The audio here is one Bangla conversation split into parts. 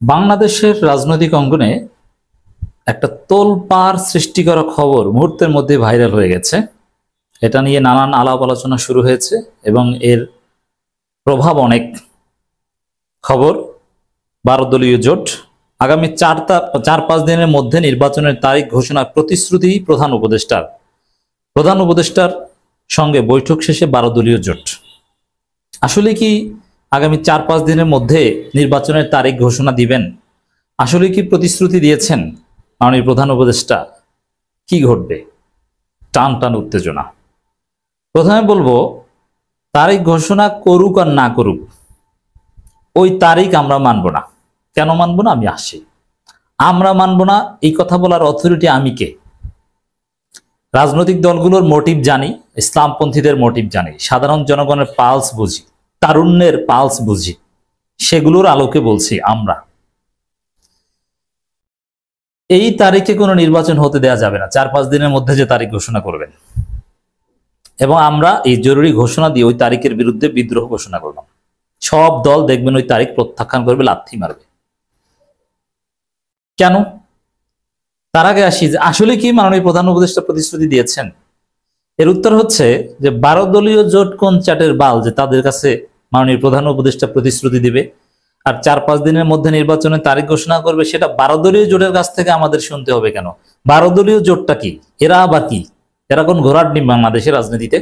বাংলাদেশের রাজনৈতিক অঙ্গনে একটা তোলপাড় সৃষ্টি করা খবর মুহূর্তের মধ্যে ভাইরাল হয়ে গেছে। এটা নিয়ে নানান আলাপ আলোচনা শুরু হয়েছে এবং এর প্রভাব অনেক। খবর, 12 দলীয় জোট আগামী 4-5 দিনের মধ্যে নির্বাচনের তারিখ ঘোষণার প্রতিশ্রুতি প্রধান উপদেষ্টার সঙ্গে বৈঠক শেষে 12 দলীয় জোট। আসলে কি আগামী 4-5 দিনের মধ্যে নির্বাচনের তারিখ ঘোষণা দিবেন? আসলে কি প্রতিশ্রুতি দিয়েছেন মাননীয় প্রধান উপদেষ্টা? কি ঘটবে? টান টান উত্তেজনা। প্রথমে বলবো, তারিখ ঘোষণা করুক আর না করুক, ওই তারিখ আমরা মানব না। কেন মানব না? আমি আসি। আমরা মানব না এই কথা বলার অথরিটি আমি কে? রাজনৈতিক দলগুলোর মোটিভ জানি, ইসলামপন্থীদের মোটিভ জানি, সাধারণ জনগণের পালস বুঝি, তারুণ্যের পালস বুঝি, সেগুলোর আলোকে বলছি আমরা এই তারিখে কোনো নির্বাচন হতে দেয়া যাবে না। 4-5 দিনের মধ্যে যে তারিখ ঘোষণা করবেন, এবং আমরা এই জরুরি ঘোষণা দিয়ে ওই তারিখের বিরুদ্ধে বিদ্রোহ ঘোষণা করলাম। সব দল দেখবেন ওই তারিখ প্রত্যাখ্যান করবে, লাথি মারবে। কেন? তার আগে আসি যে আসলে কি মাননীয় প্রধান উপদেষ্টা প্রতিশ্রুতি দিয়েছেন। এর উত্তর হচ্ছে যে 12 দলীয় জোট কোন চাটের বাল যে তাদের কাছে মাননীয় প্রধান উপদেষ্টা প্রতিশ্রুতি দিবে আর 4-5 দিনের মধ্যে নির্বাচনের তারিখ ঘোষণা করবে, সেটা 12 দলীয় জোটের কাছ থেকে আমাদের শুনতে হবে কেন? 12 দলীয় জোটটা কি? এরা আবার কি? এরা কোন ঘোড়ার ডিম বাংলাদেশের রাজনীতিতে?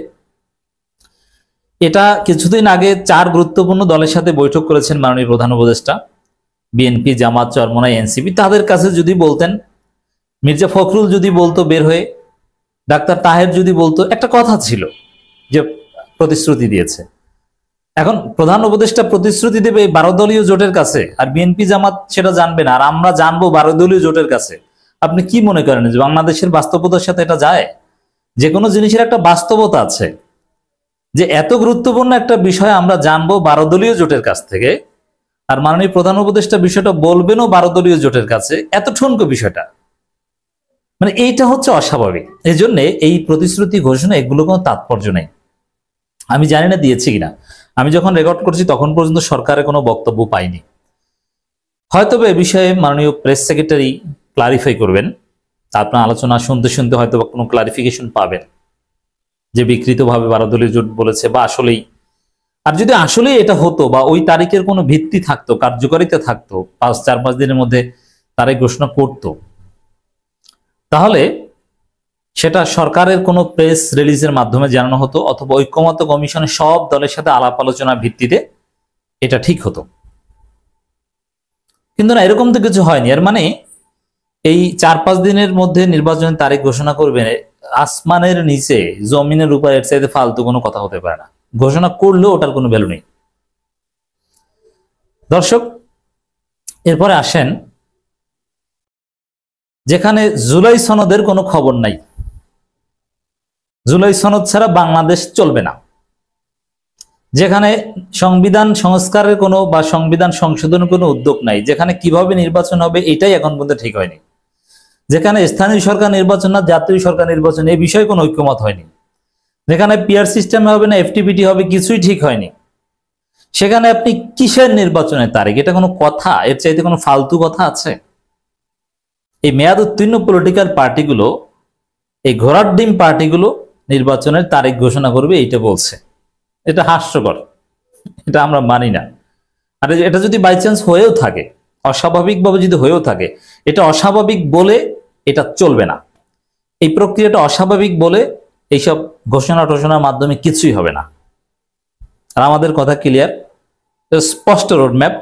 এটা কিছুদিন আগে 4 গুরুত্বপূর্ণ দলের সাথে বৈঠক করেছেন মাননীয় প্রধান উপদেষ্টা। বিএনপি, জামাত, চরমোনাই, এনসিপি। তাদের কাছে যদি বলতেন, মির্জা ফখরুল যদি বলতো বের হয়ে, ডাক্তার তাহের যদি বলতো, একটা কথা ছিল যে প্রতিশ্রুতি দিয়েছে। এখন প্রধান উপদেষ্টা প্রতিশ্রুতি দেবে 12 দলীয় জোটের কাছে, আর বিএনপি জামাত সেটা জানবে না, আর আমরা জানবো 12 দলীয় জোটের কাছে। আপনি কি মনে করেন যে বাংলাদেশের বাস্তবতার সাথে এটা যায়? যে কোনো জিনিসের একটা বাস্তবতা আছে, যে এত গুরুত্বপূর্ণ একটা বিষয় আমরা জানবো 12 দলীয় জোটের কাছ থেকে, আর মাননীয় প্রধান উপদেষ্টা বিষয়টা বলবেনও 12 দলীয় জোটের কাছে। এত ঠুনকো বিষয়টা, মানে এইটা হচ্ছে অস্বাভাবিক। এই জন্য এই প্রতিশ্রুতি ঘোষণা এগুলো কোনো তাৎপর্য নেই। আমি জানি না দিয়েছি কিনা, আমি যখন রেকর্ড করছি তখন পর্যন্ত সরকারের কোনো বক্তব্য পাইনি। হয়তো এ বিষয়ে মাননীয় প্রেস সেক্রেটারি ক্লারিফাই করবেন। আপনার আলোচনা শুনতে শুনতে হয়তো কোনো ক্লারিফিকেশন পাবেন যে বিকৃতভাবে 12 দলীয় জোট বলেছে বা আসলেই। আর যদি আসলেই এটা হতো বা ওই তারিখের কোনো ভিত্তি থাকতো, কার্যকারিতা থাকতো, 4-5 দিনের মধ্যে তারিখ ঘোষণা করতো, তাহলে সেটা সরকারের কোনো প্রেস রিলিজের মাধ্যমে জানানো হতো, অথবা ঐক্যমত্য কমিশনের সব দলের সাথে আলাপ আলোচনার ভিত্তিতে এটা ঠিক হতো। কিন্তু না, এরকম তো কিছু হয়নি। এর মানে এই 4-5 দিনের মধ্যে নির্বাচনের তারিখ ঘোষণা করবে, আসমানের নিচে জমিনের উপর এর চাইতে ফালতু কোনো কথা হতে পারে না। ঘোষণা করলেও ওটার কোনো ভ্যালু নেই। দর্শক, এরপরে আসেন যেখানে জুলাই সনদের কোনো খবর নাই। জুলাই সনদ ছাড়া বাংলাদেশ চলবে না। যেখানে সংবিধান সংস্কারের কোনো বা সংবিধান সংশোধনের কোনো উদ্যোগ নাই। যেখানে কিভাবে নির্বাচন হবে এটাই এখন পর্যন্ত ঠিক হয়নি। যেখানে স্থানীয় সরকার নির্বাচন না জাতীয় সরকার নির্বাচন, এই বিষয়ে কোনো ঐক্যমত হয়নি। যেখানে পিআর সিস্টেম হবে না এফটিপিটি হবে, কিছুই ঠিক হয়নি। সেখানে আপনি কিসের নির্বাচনের তারিখ? এটা কোনো কথা? এর চাইতে কোনো ফালতু কথা আছে? এই মেয়াদ উত্তীর্ণ পলিটিক্যাল পার্টিগুলো, এই ঘোড়ার ডিম পার্টিগুলো নির্বাচনের তারিখ ঘোষণা করবে এইটা বলছে। এটা হাস্যকর, এটা আমরা মানি না। আর এটা যদি বাই চান্স হয়েও থাকে, অস্বাভাবিকভাবে যদি হয়েও থাকে, এটা অস্বাভাবিক বলে এটা চলবে না। এই প্রক্রিয়াটা অস্বাভাবিক বলে এইসব ঘোষণা টোষণার মাধ্যমে কিছুই হবে না। আর আমাদের কথা ক্লিয়ার, স্পষ্ট রোডম্যাপ।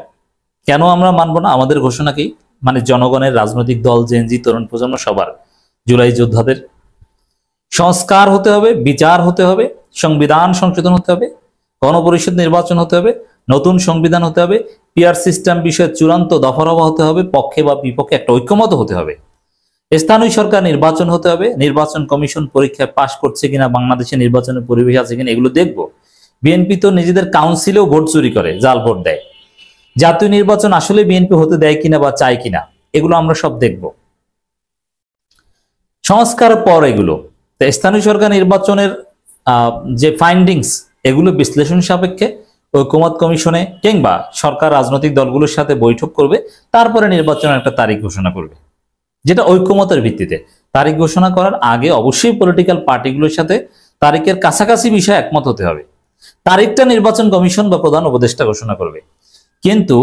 কেন আমরা মানব না আমাদের ঘোষণাকেই? মানে জনগণের, রাজনৈতিক দল, জেনজি, তরুণ প্রজন্ম সবার, জুলাই যোদ্ধাদের সংস্কার হতে হবে, বিচার হতে হবে, সংবিধান সংশোধন হতে হবে, গণপরিষদ নির্বাচন হতে হবে, নতুন সংবিধান হতে হবে, পিআর সিস্টেম বিষয়ে চূড়ান্ত দফারফা হতে হবে, পক্ষে বা বিপক্ষে একটা ঐক্যমত হতে হবে, স্থানীয় সরকার নির্বাচন হতে হবে, নির্বাচন কমিশন পরীক্ষায় পাশ করছে কিনা, বাংলাদেশে নির্বাচনের পরিবেশ আছে কিনা, এগুলো দেখব। বিএনপি তো নিজেদের কাউন্সিলেও ভোট চুরি করে, জাল ভোট দেয়। জাতীয় নির্বাচন আসলে বিএনপি হতে দেয় কিনা বা চায় কিনা, এগুলো আমরা সব দেখব। সংস্কার পর এগুলো স্থানীয় সরকার নির্বাচনের যে ফাইন্ডিংস, এগুলো বিশ্লেষণ সাপেক্ষে ঐকমত্য কমিশনে কিংবা সরকার রাজনৈতিক দলগুলোর সাথে বৈঠক করবে, তারপরে নির্বাচনের একটা তারিখ ঘোষণা করবে, যেটা ঐকমতের ভিত্তিতে। তারিখ ঘোষণা করার আগে অবশ্যই পলিটিক্যাল পার্টিগুলোর সাথে তারিখের কাছাকাছি বিষয়ে একমত হতে হবে। তারিখটা নির্বাচন কমিশন বা প্রধান উপদেষ্টা ঘোষণা করবে, কিন্তু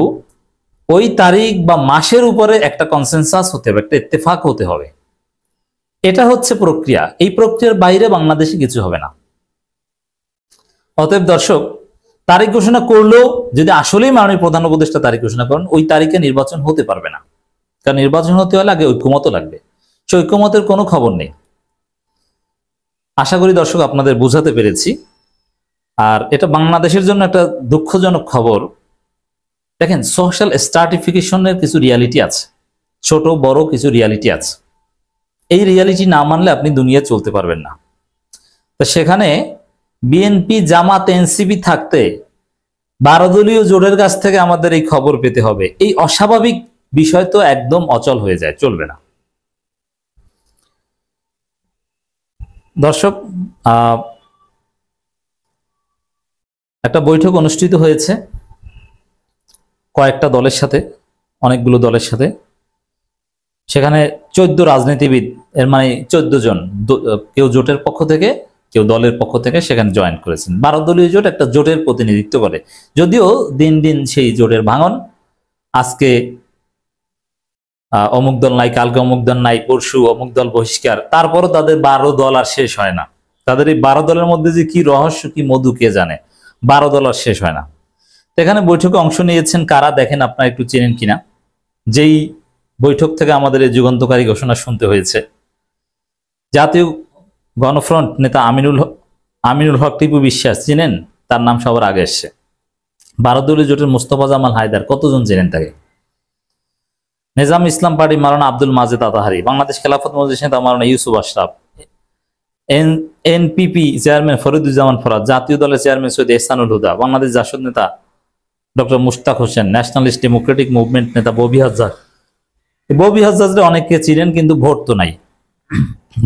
ওই তারিখ বা মাসের উপরে একটা কনসেনসাস হতে হবে, একটা ইত্তেফাক হতে হবে। এটা হচ্ছে প্রক্রিয়া। এই প্রক্রিয়ার বাইরে বাংলাদেশে কিছু হবে না। অতএব দর্শক, তারিখ ঘোষণা করলেও যদি আসলেই মাননীয় প্রধান উপদেষ্টা তারিখ ঘোষণা করেন, ওই তারিখে নির্বাচন হতে পারবে না। কারণ নির্বাচন হতে হলে আগে ঐক্যমত লাগবে। সে ঐক্যমতের কোনো খবর নেই। আশা করি দর্শক আপনাদের বোঝাতে পেরেছি। আর এটা বাংলাদেশের জন্য একটা দুঃখজনক খবর। দেখেন, সোশ্যাল স্ট্রাটিফিকেশনের কিছু রিয়ালিটি আছে, ছোট বড় কিছু রিয়ালিটি আছে। এই রিয়ালিটি না মানলে আপনি দুনিয়া চলতে পারবেন না। তো সেখানে বিএনপি, জামাত, এনসিপি থাকতে 12 দলীয় জোটের কাছ থেকে আমাদের এই খবর পেতে হবে, এই অস্বাভাবিক বিষয় তো একদম অচল হয়ে যায়, চলবে না। দর্শক, একটা বৈঠক অনুষ্ঠিত হয়েছে কয়েকটা দলের সাথে, অনেকগুলো দলের সাথে। সেখানে 14 রাজনীতিবিদ, এর মানে 14 জন, কেউ জোটের পক্ষ থেকে কেউ দলের পক্ষ থেকে সেখানে জয়েন করেছেন। 12 দলীয় জোট একটা জোটের প্রতিনিধিত্ব করে, যদিও দিন দিন সেই জোটের ভাঙন। আজকে অমুক দল নাই, কালকে অমুক দল নাই, পরশু অমুক দল বহিষ্কার, তারপরও তাদের 12 দল আর শেষ হয় না। তাদের এই 12 দলের মধ্যে যে কি রহস্য, কি মধু কে জানে, 12 দল আর শেষ হয় না। এখানে বৈঠকে অংশ নিয়েছেন কারা দেখেন, আপনারা একটু চেনেন কিনা। যেই বৈঠক থেকে আমাদের এই যুগান্তকারী ঘোষণা শুনতে হয়েছে, জাতীয় গণফ্রন্ট নেতা আমিনুল হক টিপু বিশ্বাস, চিনেন? তার নাম সবার আগে এসছে। 12 দলীয় জোটের মোস্তফা জামাল হায়দার, কতজন চেনেন তাকে? নিজাম ইসলাম পার্টি মাওলানা আব্দুল মাজেদ আতাহারি, বাংলাদেশ খেলাফত মজলিস নেতা মাওলানা ইউসুফ আশরাফ, এনপিপি চেয়ারম্যান ফরিদুজ্জামান ফরাদ, জাতীয় দলের চেয়ারম্যান সৈয়দ এহসানুল হুদা, বাংলাদেশ জাসদ নেতা doctor Mushtaq Hossain, nationalist Democratic movement নেতা ববি হাজ্জাজ। ববি হাজ্জাজরে অনেকে চিনেন, কিন্তু ভোট তো নাই।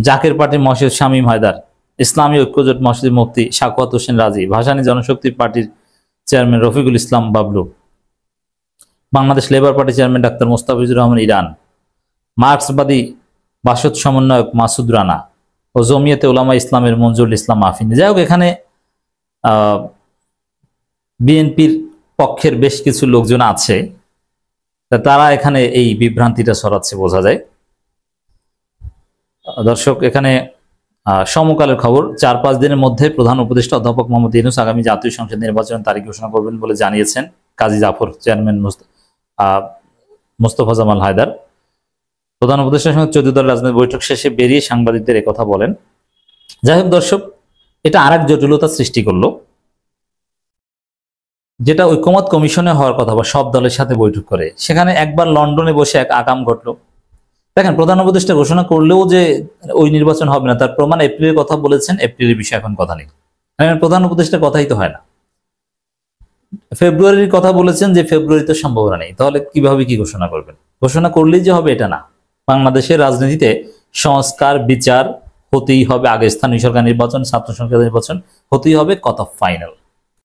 জাকের পার্টির মহসিদ শামীম হায়দার, ইসলামী ঐক্যজোট মসজিদ মুফতি সাখাওয়াত হোসেন রাজি, ভাসানী জনশক্তি পার্টির chairman Rafiqul Islam Bablu, Bangladesh labour party chairman ডাক্তার মোস্তাফিজুর রহমান ইরান, মার্ক্সবাদী বাসদ সমন্বয়ক মাসুদ রানা ও জমিয়তে উলামা ইসলামের মঞ্জুরুল ইসলাম আফিন। যাই হোক, এখানে বিএনপির পক্ষের বেশ কিছু লোকজন আছে, তারা এখানে এই বিভ্রান্তিটা ছড়াচ্ছে বোঝা যায়। দর্শক, এখানে সমকালের খবর, 4-5 দিনের মধ্যে প্রধান উপদেষ্টা অধ্যাপক মোহাম্মদ ইউনূস আগামী জাতীয় সংসদ নির্বাচনের তারিখ ঘোষণা করবেন বলে জানিয়েছেন কাজী জাফর, চেয়ারম্যান মোস্তফা জামাল হায়দার। প্রধান উপদেষ্টার সঙ্গে 14 দলের রাজনৈতিক বৈঠক শেষে বেরিয়ে সাংবাদিকদের একথা বলেন। যাই হোক দর্শক, এটা আরেক জটিলতা সৃষ্টি করলো, যেটা ঐকমত্য কমিশনে হওয়ার কথা বা সব দলের সাথে বৈঠক করে, সেখানে একবার লন্ডনে বসে এক আকাম ঘটলো। দেখেন, প্রধান উপদেষ্টা ঘোষণা করলেও যে ওই নির্বাচন হবে না তার প্রমাণ এপ্রিলের কথা বলেছেন, এপ্রিলের বিষয়ে এখন কথা নেই। প্রধান উপদেষ্টার কথাই তো হয় না। ফেব্রুয়ারির কথা বলেছেন যে ফেব্রুয়ারিতে সম্ভাবনা নেই, তাহলে কিভাবে কি ঘোষণা করবেন? ঘোষণা করলেই যে হবে এটা না। বাংলাদেশের রাজনীতিতে সংস্কার বিচার হতেই হবে, আগে স্থানীয় সরকার নির্বাচন, ছাত্র সংসদ নির্বাচন হতেই হবে, কথা ফাইনাল।